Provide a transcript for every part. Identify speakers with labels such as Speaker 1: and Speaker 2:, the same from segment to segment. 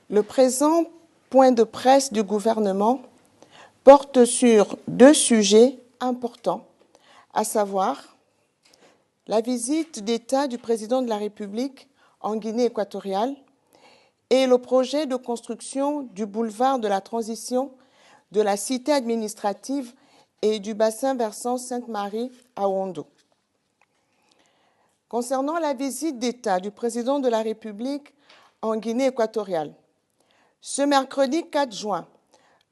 Speaker 1: Le présent point de presse du gouvernement porte sur deux sujets importants, à savoir la visite d'État du président de la République en Guinée équatoriale et le projet de construction du boulevard de la transition de la cité administrative et du bassin versant Sainte-Marie à Ouando. Concernant la visite d'État du président de la République en Guinée équatoriale, ce mercredi 4 juin,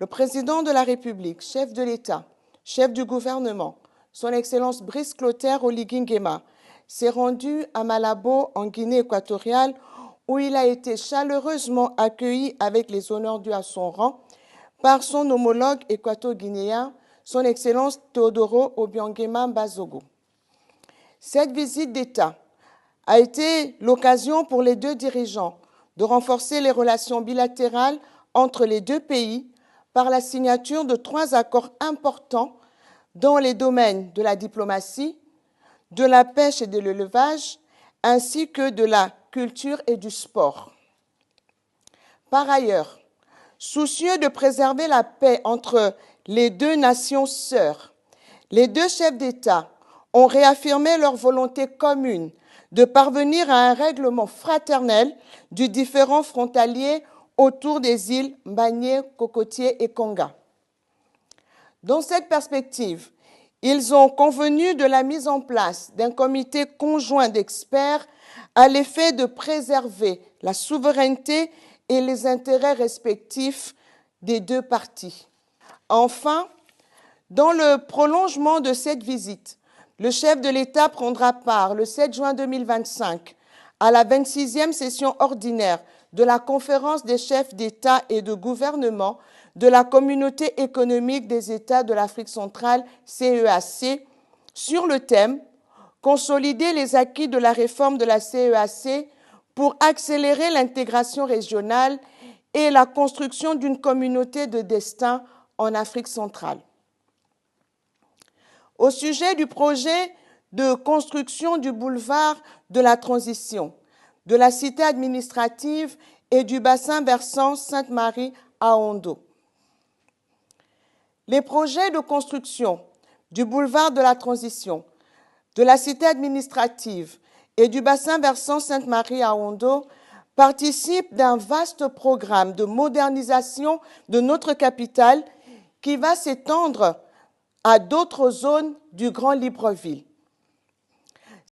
Speaker 1: le président de la République, chef de l'État, chef du gouvernement, son Excellence Brice Clotaire Oligui Nguema, s'est rendu à Malabo, en Guinée équatoriale, où il a été chaleureusement accueilli avec les honneurs dus à son rang par son homologue équato-guinéen, son Excellence Teodoro Obiang Bazogo. Cette visite d'État a été l'occasion pour les deux dirigeants de renforcer les relations bilatérales entre les deux pays par la signature de 3 accords importants dans les domaines de la diplomatie, de la pêche et de l'élevage, ainsi que de la culture et du sport. Par ailleurs, soucieux de préserver la paix entre les deux nations sœurs, les deux chefs d'État ont réaffirmé leur volonté commune de parvenir à un règlement fraternel du différend frontalier autour des îles Mbagné, Cocotier et Konga. Dans cette perspective, ils ont convenu de la mise en place d'un comité conjoint d'experts à l'effet de préserver la souveraineté et les intérêts respectifs des deux parties. Enfin, dans le prolongement de cette visite, le chef de l'État prendra part le 7 juin 2025 à la 26e session ordinaire de la Conférence des chefs d'État et de gouvernement de la Communauté économique des États de l'Afrique centrale, CEAC, sur le thème « Consolider les acquis de la réforme de la CEAC pour accélérer l'intégration régionale et la construction d'une communauté de destin en Afrique centrale ». Au sujet du projet de construction du boulevard de la transition, de la cité administrative et du bassin versant Sainte-Marie à Ouando. Les projets de construction du boulevard de la transition, de la cité administrative et du bassin versant Sainte-Marie à Ouando participent d'un vaste programme de modernisation de notre capitale qui va s'étendre à d'autres zones du Grand Libreville.